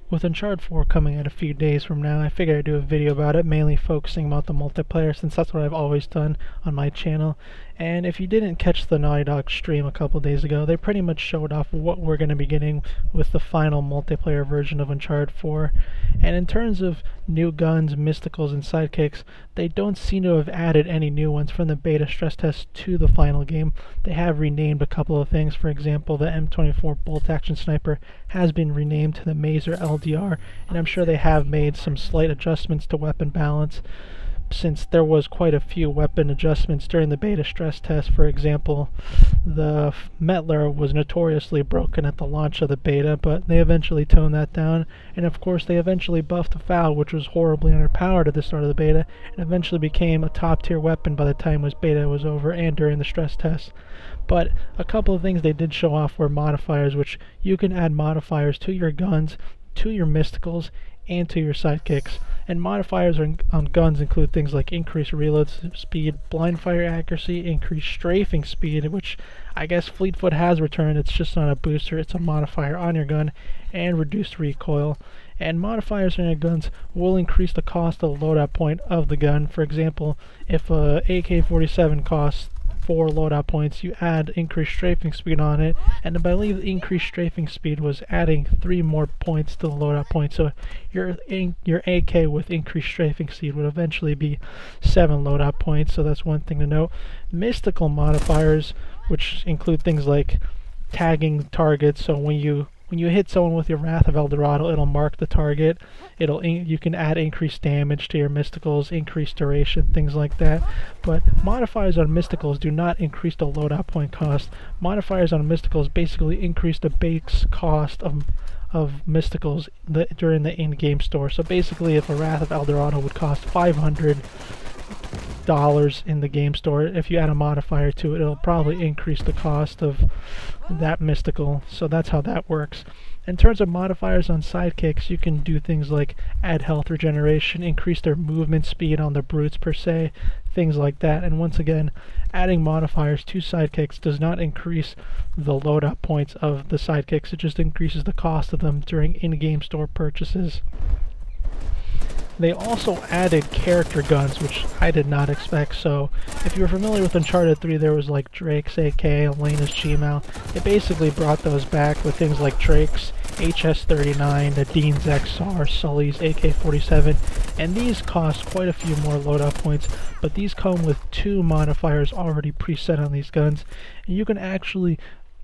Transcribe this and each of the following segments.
With Uncharted 4 coming out a few days from now, I figured I'd do a video about it, mainly focusing about the multiplayer, since that's what I've always done on my channel. And if you didn't catch the Naughty Dog stream a couple days ago, they pretty much showed off what we're going to be getting with the final multiplayer version of Uncharted 4. And in terms of new guns, mysticals, and sidekicks, they don't seem to have added any new ones from the beta stress test to the final game. They have renamed a couple of things. For example, the M24 bolt-action sniper has been renamed to the Mazer LDR, and I'm sure they have made some slight adjustments to weapon balance, since there was quite a few weapon adjustments during the beta stress test. For example, the Metler was notoriously broken at the launch of the beta, but they eventually toned that down, and of course they eventually buffed the FAL, which was horribly underpowered at the start of the beta, and eventually became a top tier weapon by the time this beta was over and during the stress test. But a couple of things they did show off were modifiers, which you can add modifiers to your guns, to your mysticals, and to your sidekicks. And modifiers on guns include things like increased reload speed, blind fire accuracy, increased strafing speed, which I guess Fleetfoot has returned. It's just not a booster, it's a modifier on your gun, and reduced recoil. And modifiers on your guns will increase the cost of the loadout point of the gun. For example, if a AK-47 costs 4 loadout points, you add increased strafing speed on it, and I believe increased strafing speed was adding 3 more points to the loadout point, so your AK with increased strafing speed would eventually be 7 loadout points, so that's one thing to note. Mystical modifiers, which include things like tagging targets, so when you hit someone with your Wrath of El Dorado, it'll mark the target. You can add increased damage to your mysticals, increased duration, things like that. But modifiers on mysticals do not increase the loadout point cost. Modifiers on mysticals basically increase the base cost of mysticals during the in-game store. So basically, if a Wrath of El Dorado would cost $500 in the game store, if you add a modifier to it, it'll probably increase the cost of that mystical. So that's how that works. In terms of modifiers on sidekicks, you can do things like add health regeneration, increase their movement speed on the brutes per se, things like that. And once again, adding modifiers to sidekicks does not increase the loadout points of the sidekicks, it just increases the cost of them during in-game store purchases. They also added character guns, which I did not expect. So if you're familiar with Uncharted 3, there was like Drake's AK, Elena's Gmail. They basically brought those back with things like Drake's HS-39, Nadine's XR, Sully's AK-47, and these cost quite a few more loadout points, but these come with 2 modifiers already preset on these guns, and you can actually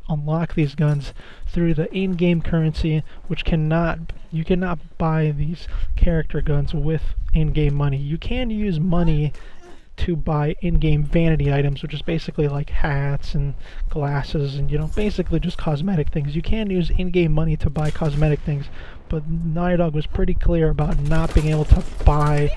unlock these guns through the in-game currency, which you cannot buy these character guns with in-game money. You can use money to buy in-game vanity items, which is basically like hats and glasses and, basically just cosmetic things. You can use in-game money to buy cosmetic things, but Naughty Dog was pretty clear about not being able to buy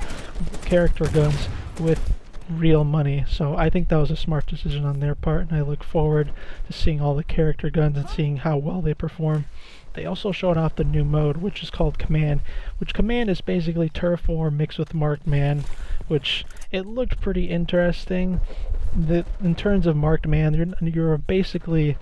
character guns with real money. So I think that was a smart decision on their part, and I look forward to seeing all the character guns and seeing how well they perform. They also showed off the new mode, which is called Command, which Command is basically Turf War mixed with Marked Man, which it looked pretty interesting. In terms of Marked Man, you're basically,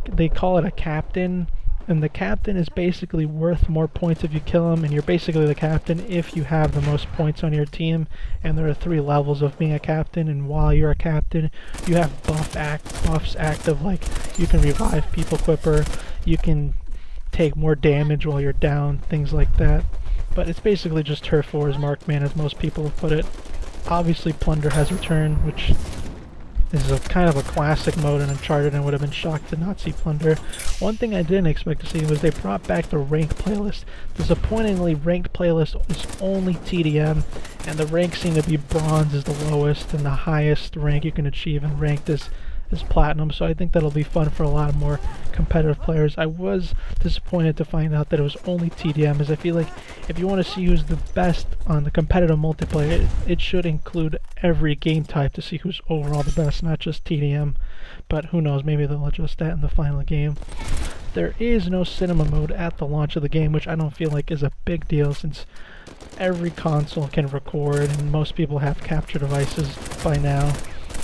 they call it a captain, and the captain is basically worth more points if you kill him, and you're basically the captain if you have the most points on your team. And there are 3 levels of being a captain, and while you're a captain, you have buffs active, like you can revive people quicker, you can take more damage while you're down, things like that. But it's basically just Turf War's Marked Man, as most people have put it. Obviously Plunder has returned, which is a kind of a classic mode in Uncharted, and would have been shocked to not see Plunder. One thing I didn't expect to see was they brought back the ranked playlist. Disappointingly, ranked playlist is only TDM, and the ranks seem to be bronze is the lowest, and the highest rank you can achieve in ranked is platinum. So I think that'll be fun for a lot more competitive players. I was disappointed to find out that it was only TDM, as I feel like if you want to see who's the best on the competitive multiplayer, it should include every game type to see who's overall the best, not just TDM. But who knows, maybe they'll adjust that in the final game. There is no cinema mode at the launch of the game, which I don't feel like is a big deal, since every console can record and most people have capture devices by now.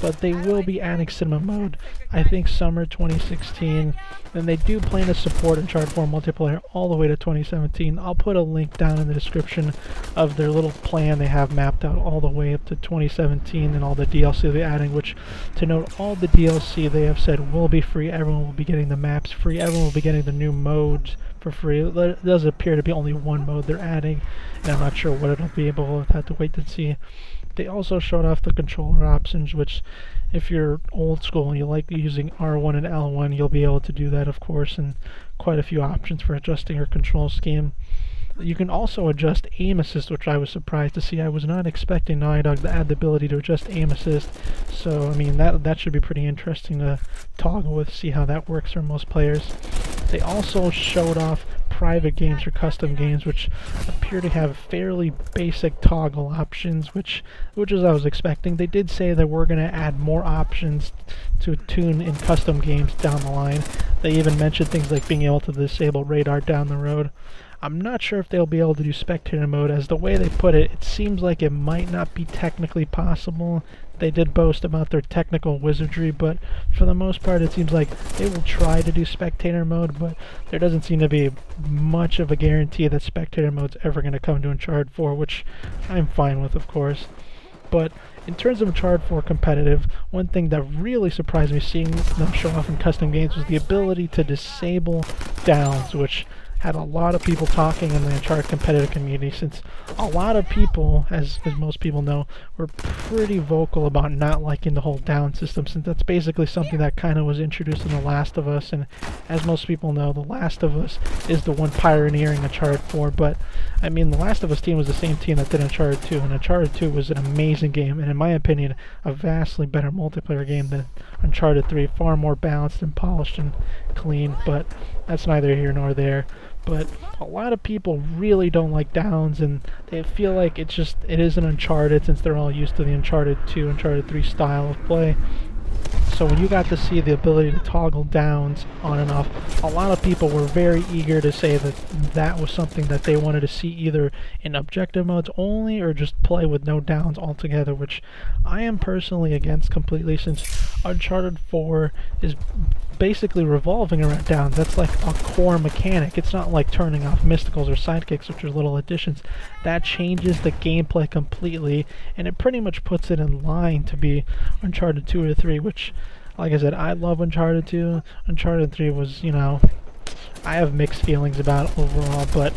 but they will be adding cinema mode, I think summer 2016, and they do plan to support Uncharted 4 multiplayer all the way to 2017. I'll put a link down in the description of their little plan they have mapped out all the way up to 2017 and all the DLC they're adding, which, to note, all the DLC they have said will be free. Everyone will be getting the maps free. Everyone will be getting the new modes for free. There does appear to be only one mode they're adding, and I'm not sure what it'll be, but we'll have to wait to see. They also showed off the controller options, which, if you're old school and you like using R1 and L1, you'll be able to do that, of course, and quite a few options for adjusting your control scheme. You can also adjust aim assist, which I was surprised to see. I was not expecting Naughty Dog to add the ability to adjust aim assist, so I mean that should be pretty interesting to toggle with, see how that works for most players. They also showed off private games or custom games, which appear to have fairly basic toggle options, which is I was expecting. They did say that we're going to add more options to tune in custom games down the line. They even mentioned things like being able to disable radar down the road. I'm not sure if they'll be able to do spectator mode, as the way they put it, it seems like it might not be technically possible. They did boast about their technical wizardry, but for the most part it seems like they will try to do spectator mode, but there doesn't seem to be much of a guarantee that spectator mode's ever going to come to Uncharted 4, which I'm fine with, of course. But in terms of Uncharted 4 competitive, one thing that really surprised me seeing them show off in custom games was the ability to disable downs, which had a lot of people talking in the Uncharted competitive community, since a lot of people, as most people know, were pretty vocal about not liking the whole down system, since that's basically something that kind of was introduced in The Last of Us, and as most people know, The Last of Us is the one pioneering Uncharted 4, but I mean, The Last of Us team was the same team that did Uncharted 2, and Uncharted 2 was an amazing game, and in my opinion, a vastly better multiplayer game than Uncharted 3, far more balanced and polished and clean, but that's neither here nor there. But a lot of people really don't like downs, and they feel like it isn't Uncharted, since they're all used to the Uncharted 2, Uncharted 3 style of play. So when you got to see the ability to toggle downs on and off, a lot of people were very eager to say that that was something that they wanted to see either in objective modes only or just play with no downs altogether, which I am personally against completely, since Uncharted 4 is basically revolving around downs. That's like a core mechanic. It's not like turning off mysticals or sidekicks, which are little additions. That changes the gameplay completely, and it pretty much puts it in line to be Uncharted 2 or 3, which, like I said, I love Uncharted 2. Uncharted 3 was, you know, I have mixed feelings about overall, but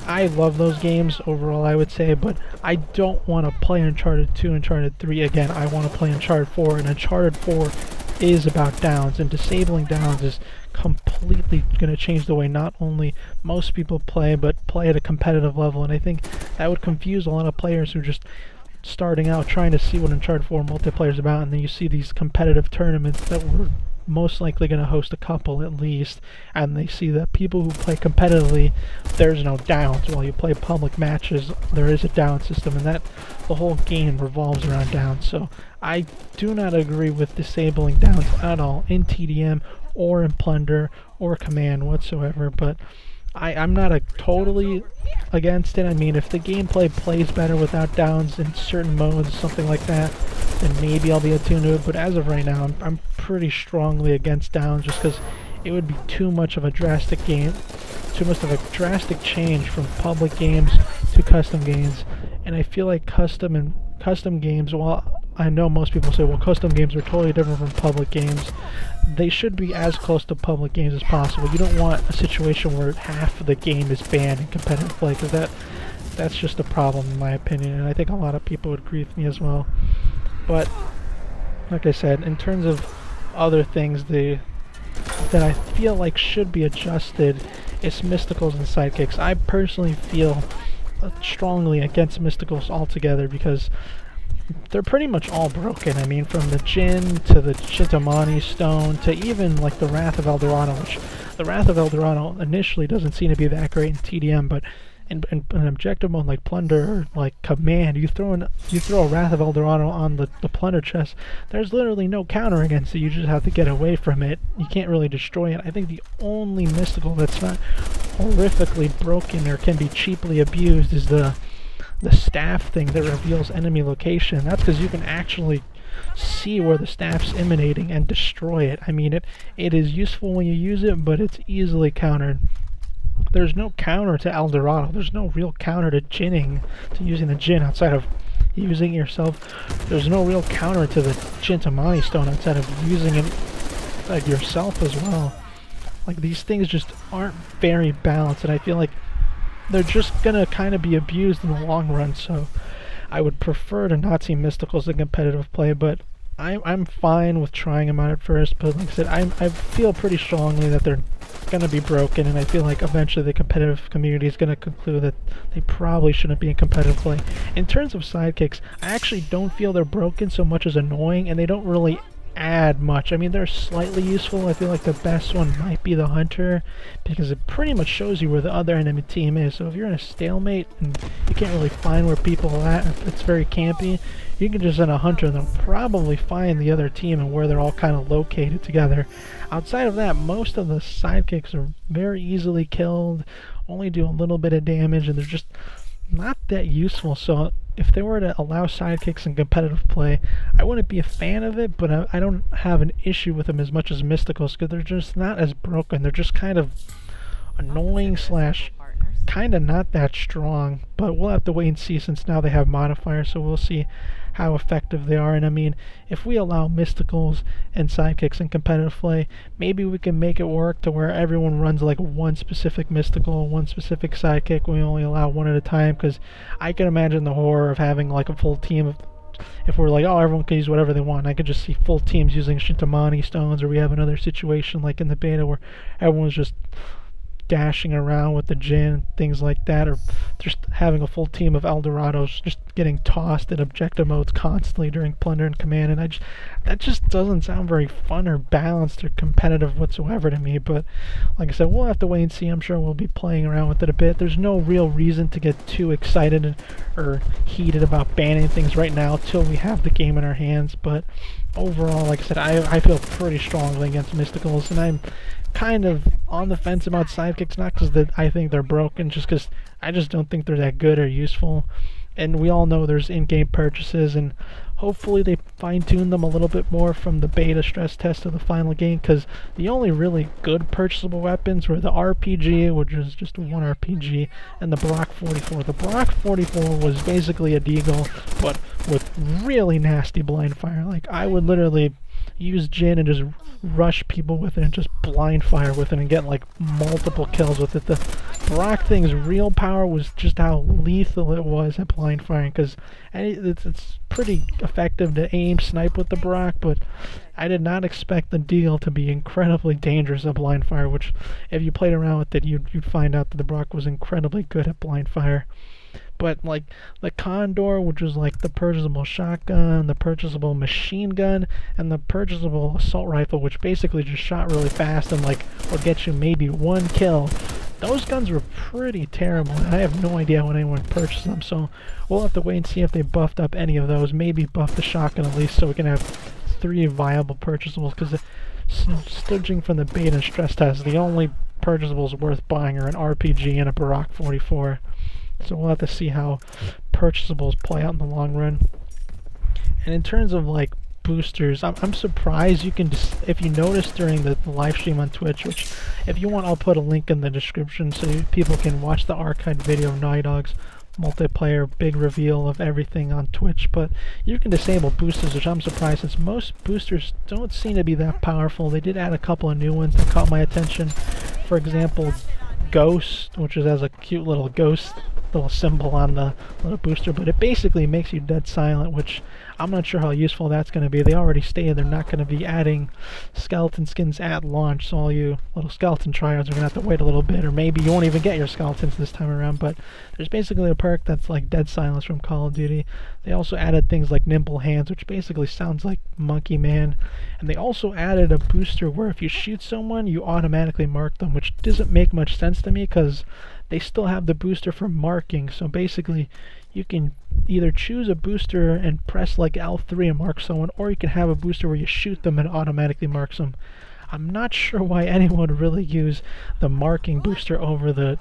I love those games overall, I would say, but I don't want to play Uncharted 2, Uncharted 3 again. I want to play Uncharted 4, and Uncharted 4 is about downs, and disabling downs is completely going to change the way not only most people play, but play at a competitive level, and I think that would confuse a lot of players who are just starting out trying to see what Uncharted 4 multiplayer is about, and then you see these competitive tournaments that were most likely going to host a couple at least, and they see that people who play competitively, there's no downs. While you play public matches, there is a down system, and that the whole game revolves around downs. So I do not agree with disabling downs at all in TDM or in Plunder or Command whatsoever, but I'm not totally against it. I mean, if the gameplay plays better without downs in certain modes, something like that, then maybe I'll be attuned to it, but as of right now, I'm pretty strongly against downs, just because it would be too much of a drastic change from public games to custom games, and I feel like custom games, while I know most people say, well, custom games are totally different from public games, they should be as close to public games as possible. You don't want a situation where half of the game is banned in competitive play, because that's just a problem in my opinion, and I think a lot of people would agree with me as well. But like I said, in terms of other things that I feel like should be adjusted, it's mysticals and sidekicks. I personally feel strongly against mysticals altogether, because they're pretty much all broken. I mean, from the Jinn to the Chintamani Stone to even like the Wrath of El Dorado, which the Wrath of El Dorado initially doesn't seem to be that great in TDM, but in an objective mode like Plunder or like Command, you throw a Wrath of El Dorado on the Plunder chest, there's literally no counter against it. You just have to get away from it. You can't really destroy it. I think the only mystical that's not horrifically broken or can be cheaply abused is the staff thing that reveals enemy location. That's because you can actually see where the staff's emanating and destroy it. I mean, it is useful when you use it, but it's easily countered. There's no counter to El Dorado. There's no real counter to ginning, to using the gin outside of using it yourself. There's no real counter to the Chintamani stone outside of using it yourself as well. Like, these things just aren't very balanced, and I feel like they're just gonna kind of be abused in the long run, so I would prefer to not see mysticals in competitive play, but I'm fine with trying them out at first. But like I said, I feel pretty strongly that they're gonna be broken, and I feel like eventually the competitive community is gonna conclude that they probably shouldn't be in competitive play. In terms of sidekicks, I actually don't feel they're broken so much as annoying, and they don't really add much. I mean, they're slightly useful. I feel like the best one might be the hunter, because it pretty much shows you where the other enemy team is. So if you're in a stalemate and you can't really find where people are at, if it's very campy, you can just send a hunter and they'll probably find the other team and where they're all kind of located together. Outside of that, most of the sidekicks are very easily killed, only do a little bit of damage, and they're just not that useful. So if they were to allow sidekicks in competitive play, I wouldn't be a fan of it, but I don't have an issue with them as much as mysticals, because they're just not as broken. They're just kind of annoying slash kind of not that strong, but we'll have to wait and see, since now they have modifiers, so we'll see how effective they are. And I mean, if we allow mysticals and sidekicks in competitive play, maybe we can make it work to where everyone runs like one specific mystical, one specific sidekick. We only allow one at a time, because I can imagine the horror of having like a full team of, if we're like, oh, everyone can use whatever they want. I could just see full teams using Shintamani stones, or we have another situation like in the beta where everyone's just dashing around with the gin, things like that, or just having a full team of Eldorados just getting tossed in objective modes constantly during plunder and command, and that just doesn't sound very fun or balanced or competitive whatsoever to me. But like I said, we'll have to wait and see. I'm sure we'll be playing around with it a bit. There's no real reason to get too excited or heated about banning things right now till we have the game in our hands, but overall, like I said, I feel pretty strongly against mysticals, and I'm kind of on the fence about sidekicks, not because I think they're broken, just because I just don't think they're that good or useful. And we all know there's in-game purchases, and hopefully they fine-tune them a little bit more from the beta stress test of the final game, because the only really good purchasable weapons were the RPG, which is just one RPG, and the Brock 44. The Brock 44 was basically a deagle, but with really nasty blind fire. Like, I would literally use Jin and just rush people with it and just blind fire with it and get like multiple kills with it. The Brock thing's real power was just how lethal it was at blind firing, because it's pretty effective to aim snipe with the Brock, but I did not expect the deal to be incredibly dangerous at blind fire, which if you played around with it, you'd find out that the Brock was incredibly good at blind fire. But like the Condor, which was like the purchasable shotgun, the purchasable machine gun, and the purchasable assault rifle, which basically just shot really fast and like would get you maybe one kill, those guns were pretty terrible, and I have no idea when anyone purchased them. So we'll have to wait and see if they buffed up any of those. Maybe buff the shotgun at least, so we can have 3 viable purchasables, because judging from the beta and stress test, the only purchasables worth buying are an RPG and a Barak 44. So we'll have to see how purchasables play out in the long run. And in terms of like boosters, I'm surprised you can just, if you notice during the live stream on Twitch, which if you want I'll put a link in the description so people can watch the archived video of Naughty Dog's multiplayer big reveal of everything on Twitch, but you can disable boosters, which I'm surprised, since most boosters don't seem to be that powerful. They did add a couple of new ones that caught my attention. For example, Ghost, which is as a cute little ghost little symbol on the little booster, but it basically makes you dead silent, which I'm not sure how useful that's going to be. They already stated they're not going to be adding skeleton skins at launch, so all you little skeleton tryhards are going to have to wait a little bit, or maybe you won't even get your skeletons this time around. But there's basically a perk that's like dead silence from Call of Duty. They also added things like nimble hands, which basically sounds like Monkey Man, and they also added a booster where if you shoot someone you automatically mark them, which doesn't make much sense to me because they still have the booster for marking. So basically you can either choose a booster and press like L3 and mark someone, or you can have a booster where you shoot them and it automatically marks them. I'm not sure why anyone would really use the marking booster over the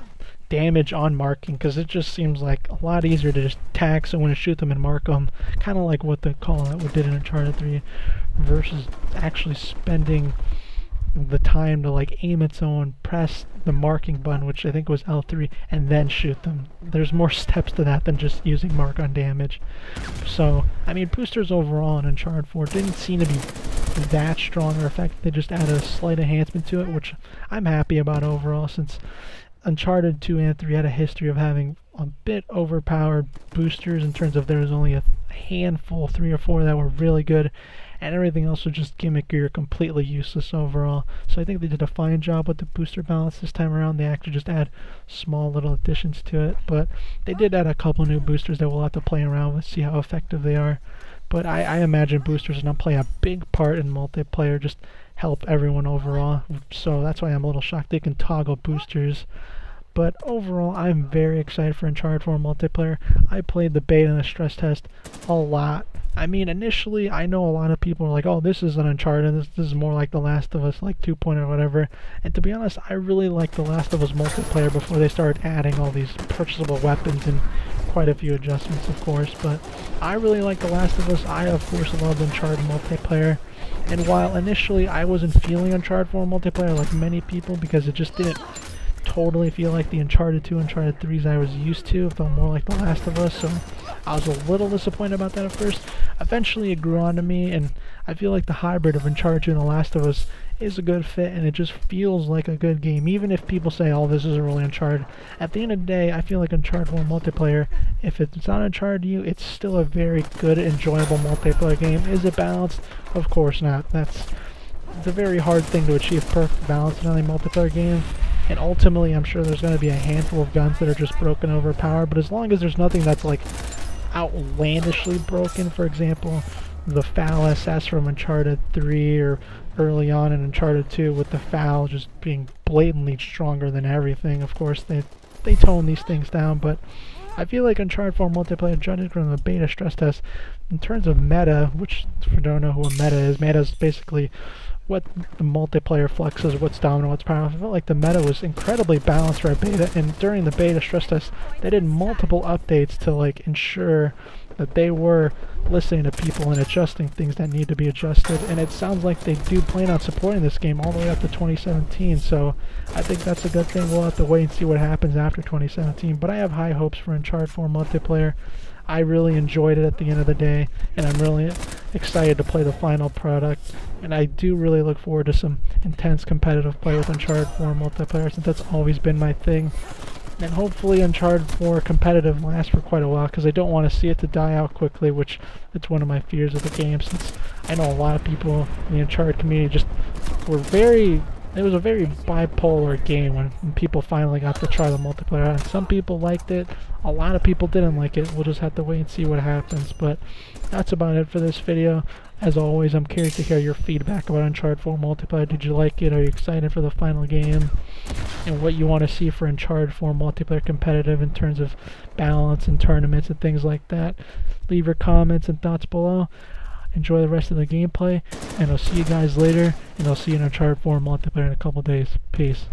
damage on marking, because it just seems like a lot easier to just tag someone and shoot them and mark them, kind of like what the call out did in Uncharted 3, versus actually spending the time to like aim at someone, press the marking button, which I think was L3, and then shoot them. There's more steps to that than just using mark on damage. So, I mean, boosters overall in Uncharted 4 didn't seem to be that strong or effective. They just added a slight enhancement to it, which I'm happy about overall, since Uncharted 2 and 3 had a history of having a bit overpowered boosters in terms of there was only a handful, 3 or 4, that were really good, and everything else was just gimmicky or completely useless overall. So I think they did a fine job with the booster balance this time around. They actually just add small little additions to it, but they did add a couple new boosters that we'll have to play around with, see how effective they are. But I imagine boosters are going to play a big part in multiplayer, just help everyone overall. So that's why I'm a little shocked they can toggle boosters. But overall, I'm very excited for Uncharted 4 multiplayer. I played the beta and the stress test a lot. I mean, initially, I know a lot of people are like, oh, this is an Uncharted, this is more like The Last of Us, like 2.0 or whatever. And to be honest, I really liked The Last of Us multiplayer before they started adding all these purchasable weapons and quite a few adjustments, of course. But I really like The Last of Us. I, of course, love Uncharted multiplayer. And while initially I wasn't feeling Uncharted 4 multiplayer like many people, because it just didn't totally feel like the Uncharted 2, Uncharted 3s I was used to. It felt more like The Last of Us, so I was a little disappointed about that at first. Eventually it grew on to me, and I feel like the hybrid of Uncharted 2 and The Last of Us is a good fit, and it just feels like a good game. Even if people say, oh, this isn't really Uncharted, at the end of the day, I feel like Uncharted 4 multiplayer, if it's not Uncharted to you, it's still a very good, enjoyable multiplayer game. Is it balanced? Of course not. It's a very hard thing to achieve perfect balance in any multiplayer game. And ultimately, I'm sure there's going to be a handful of guns that are just broken overpowered, but as long as there's nothing that's like outlandishly broken, for example, the FAL SS from Uncharted 3 or early on in Uncharted 2 with the FAL just being blatantly stronger than everything. Of course, they tone these things down, but I feel like Uncharted 4 multiplayer, judging from the beta stress test, in terms of meta, which if you don't know who a meta is basically what the multiplayer flexes, what's dominant, what's powerful. I felt like the meta was incredibly balanced for a beta, and during the beta stress test, they did multiple updates to like ensure that they were listening to people and adjusting things that need to be adjusted, and it sounds like they do plan on supporting this game all the way up to 2017, so I think that's a good thing. We'll have to wait and see what happens after 2017, but I have high hopes for Uncharted 4 multiplayer. I really enjoyed it at the end of the day, and I'm really excited to play the final product, and I do really look forward to some intense competitive play with Uncharted 4 multiplayer, since that's always been my thing. And hopefully Uncharted 4 competitive lasts for quite a while, because I don't want to see it to die out quickly, which it's one of my fears of the game, since I know a lot of people in the Uncharted community just were it was a very bipolar game when people finally got to try the multiplayer out. Some people liked it, a lot of people didn't like it. We'll just have to wait and see what happens, but that's about it for this video. As always, I'm curious to hear your feedback about Uncharted 4 multiplayer. Did you like it? Are you excited for the final game? And what you want to see for Uncharted 4 multiplayer competitive in terms of balance and tournaments and things like that. Leave your comments and thoughts below. Enjoy the rest of the gameplay, and I'll see you guys later, and I'll see you in Uncharted 4 multiplayer in a couple days. Peace.